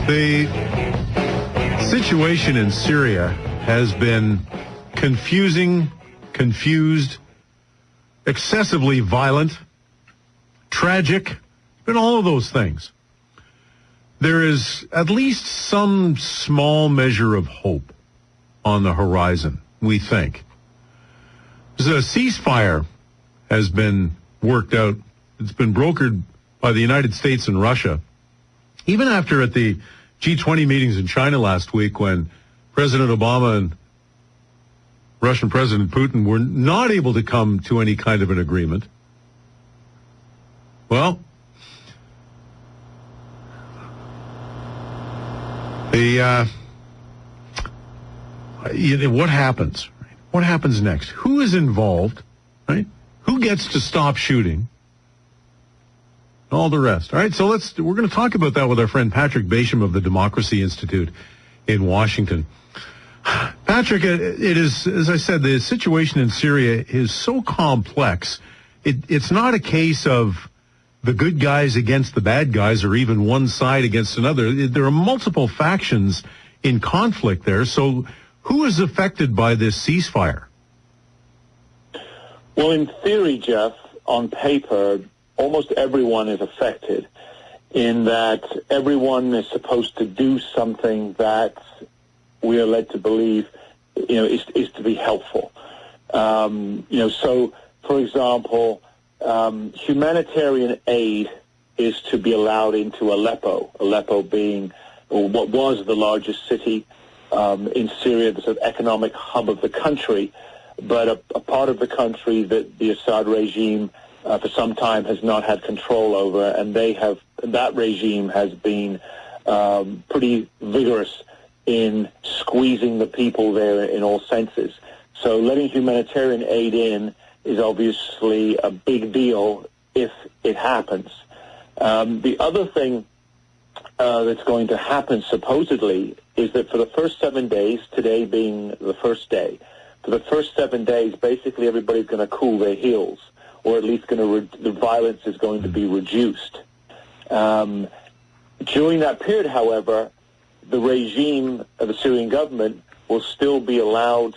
The situation in Syria has been confusing, confused, excessively violent, tragic, and all of those things. There is at least some small measure of hope on the horizon, we think. The ceasefire has been worked out. It's been brokered by the United States and Russia. Even after at the G20 meetings in China last week, when President Obama and Russian President Putin were not able to come to any kind of an agreement. Well, what happens? What happens next? Who is involved? Right? Who gets to stop shooting? All the rest. All right, so we're going to talk about that with our friend Patrick Basham of the Democracy Institute in Washington. Patrick, it is, as I said, the situation in Syria is so complex. It's not a case of the good guys against the bad guys or even one side against another. There are multiple factions in conflict there. So who is affected by this ceasefire? Well, in theory, Jeff, on paper, almost everyone is affected in that everyone is supposed to do something that we are led to believe, is to be helpful. So, for example, humanitarian aid is to be allowed into Aleppo being what was the largest city in Syria, the sort of economic hub of the country, but a part of the country that the Assad regime for some time has not had control over, and that regime has been pretty vigorous in squeezing the people there in all senses. So letting humanitarian aid in is obviously a big deal if it happens. The other thing that's going to happen, supposedly, is that for the first 7 days, today being the first day, for the first 7 days, basically everybody's going to cool their heels, or at least the violence is going to be reduced. During that period, however, the regime, the Syrian government, will still be allowed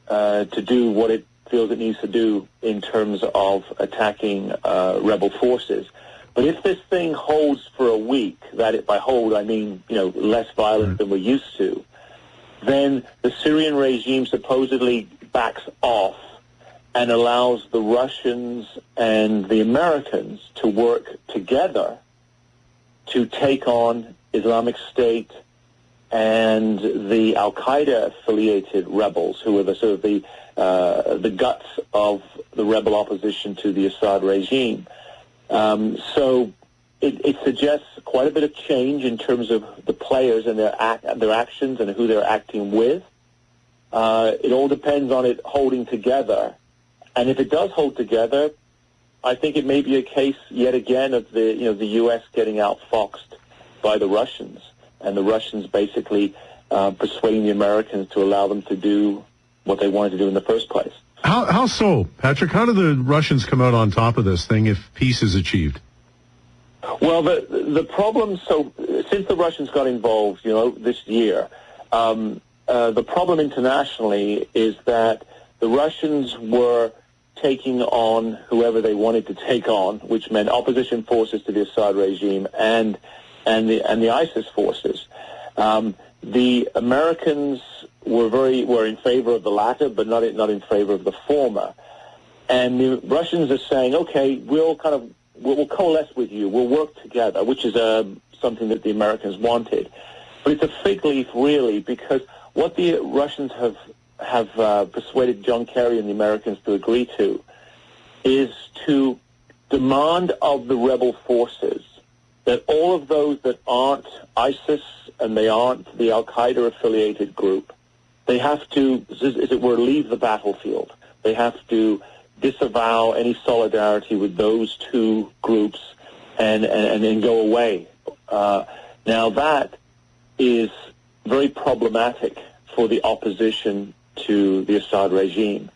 to do what it feels it needs to do in terms of attacking rebel forces. But if this thing holds for a week, by hold I mean less violent than we're used to, then the Syrian regime supposedly backs off and allows the Russians and the Americans to work together to take on Islamic State and the Al-Qaeda-affiliated rebels, who are the guts of the rebel opposition to the Assad regime. So it suggests quite a bit of change in terms of the players and their actions and who they're acting with. It all depends on it holding together. And if it does hold together, I think it may be a case yet again of the U.S. getting outfoxed by the Russians, and the Russians basically persuading the Americans to allow them to do what they wanted to do in the first place. How so, Patrick? How do the Russians come out on top of this thing if peace is achieved? Well, the problem, so since the Russians got involved, this year, the problem internationally is that the Russians were taking on whoever they wanted to take on, which meant opposition forces to the Assad regime and the ISIS forces. The Americans were in favor of the latter, but not in favor of the former. And the Russians are saying, okay, we'll coalesce with you, we'll work together, which is something that the Americans wanted. But it's a fig leaf, really, because what the Russians have persuaded John Kerry and the Americans to agree to is to demand of the rebel forces that all of those that aren't ISIS and they aren't the Al-Qaeda-affiliated group, they have to, as it were, leave the battlefield. They have to disavow any solidarity with those two groups and then go away. Now that is very problematic for the opposition to the Assad regime,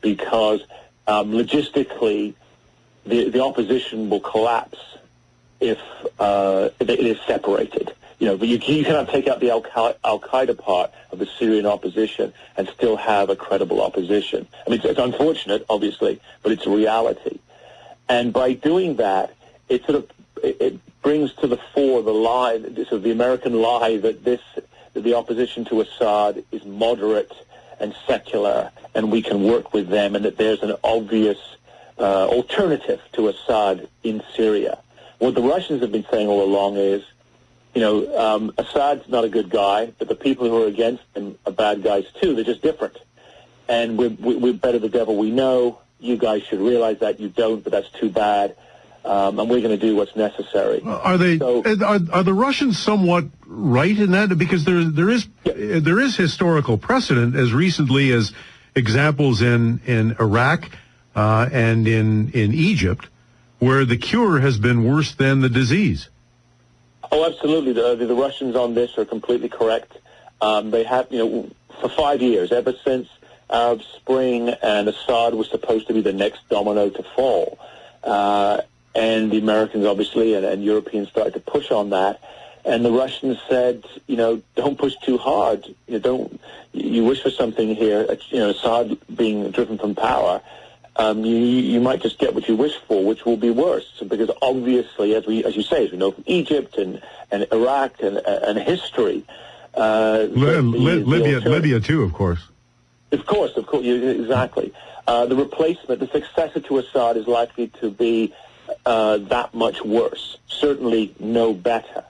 because logistically the opposition will collapse if it is separated. but you cannot take out the Al-Qaeda part of the Syrian opposition and still have a credible opposition. I mean, it's unfortunate, obviously, but it's a reality. And by doing that, it brings to the fore the lie, the American lie that the opposition to Assad is moderate and secular, and we can work with them, and that there's an obvious alternative to Assad in Syria. What the Russians have been saying all along is, Assad's not a good guy, but the people who are against him are bad guys too. They're just different. And we're better the devil we know. You guys should realize that. You don't, but that's too bad. And we're going to do what's necessary. Are the Russians somewhat right in that? Because there is historical precedent as recently as examples in Iraq and in Egypt, where the cure has been worse than the disease. Oh, absolutely. The Russians on this are completely correct. They have, for 5 years, ever since Arab Spring, and Assad was supposed to be the next domino to fall. And the Americans, obviously, and Europeans started to push on that. And the Russians said, don't push too hard. You wish for something here, Assad being driven from power. You might just get what you wish for, which will be worse, because obviously, as you say, as we know from Egypt and Iraq and history, Libya too, of course. Of course, exactly. The replacement, the successor to Assad, is likely to be that much worse. Certainly, no better.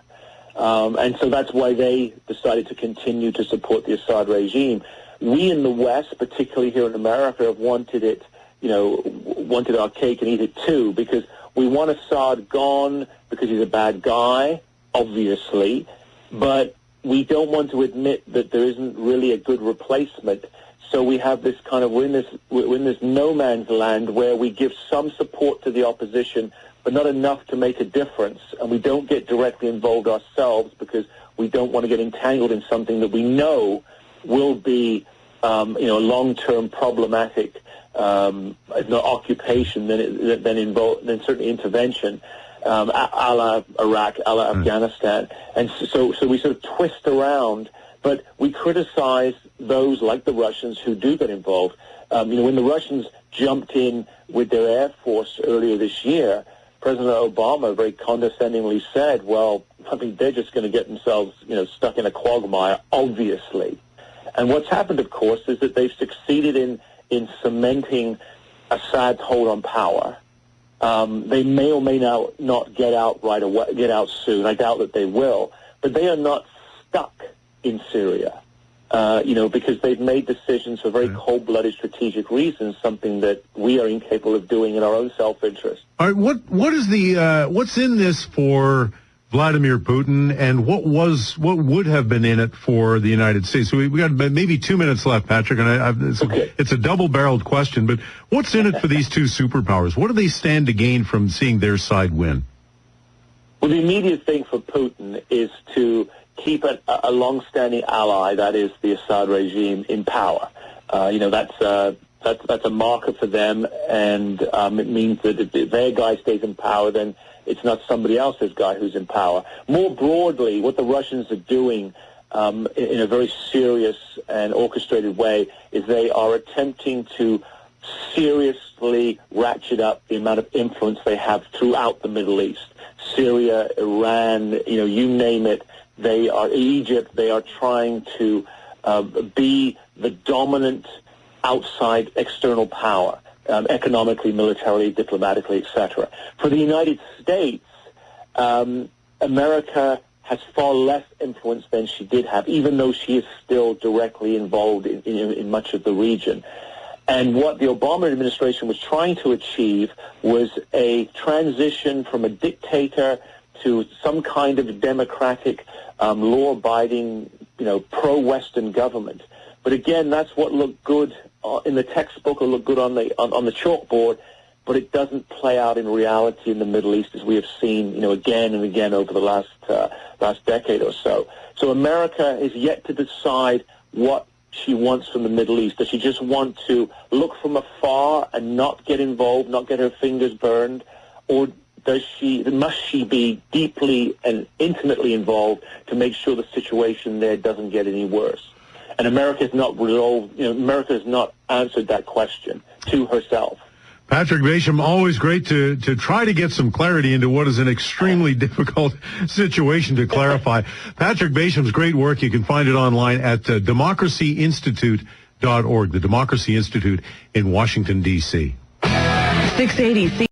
And so that's why they decided to continue to support the Assad regime. We in the West, particularly here in America, have wanted it. Wanted our cake and eat it too, because we want Assad gone because he's a bad guy, obviously, but we don't want to admit that there isn't really a good replacement. So we have this kind of, we're in this no man's land where we give some support to the opposition, but not enough to make a difference, and we don't get directly involved ourselves because we don't want to get entangled in something that we know will be, a long-term problematic. If not occupation, then certainly intervention, a la Iraq, a la Afghanistan. And so we sort of twist around, but we criticize those like the Russians who do get involved. When the Russians jumped in with their Air Force earlier this year, President Obama very condescendingly said, well, I think they're just going to get themselves, stuck in a quagmire, obviously. And what's happened, of course, is that they've succeeded in cementing Assad's hold on power. They may or may not get out right away, get out soon. I doubt that they will. But they are not stuck in Syria, because they've made decisions for very cold-blooded strategic reasons, something that we are incapable of doing in our own self-interest. All right, what's in this for Vladimir Putin, and what would have been in it for the United States? So we got maybe 2 minutes left, Patrick, and it's a double-barreled question, but what's in it for these two superpowers? What do they stand to gain from seeing their side win? Well, the immediate thing for Putin is to keep a long-standing ally, that is the Assad regime, in power. That's a marker for them, and it means that if their guy stays in power, then it's not somebody else's guy who's in power. More broadly, what the Russians are doing in a very serious and orchestrated way is they are attempting to seriously ratchet up the amount of influence they have throughout the Middle East. Syria, Iran, you name it. Egypt, they are trying to be the dominant outside external power. Economically, militarily, diplomatically, etc. For the United States, America has far less influence than she did have, even though she is still directly involved in much of the region. And what the Obama administration was trying to achieve was a transition from a dictator to some kind of democratic, law-abiding, pro-Western government. But again, that's what looked good in the textbook or looked good on the chalkboard, but it doesn't play out in reality in the Middle East, as we have seen, again and again over the last decade or so. So America is yet to decide what she wants from the Middle East. Does she just want to look from afar and not get involved, not get her fingers burned, or must she be deeply and intimately involved to make sure the situation there doesn't get any worse? And America has not America has not answered that question to herself. Patrick Basham, always great to try to get some clarity into what is an extremely difficult situation to clarify. Patrick Basham's great work, you can find it online at democracyinstitute.org, the Democracy Institute in Washington, D.C. 680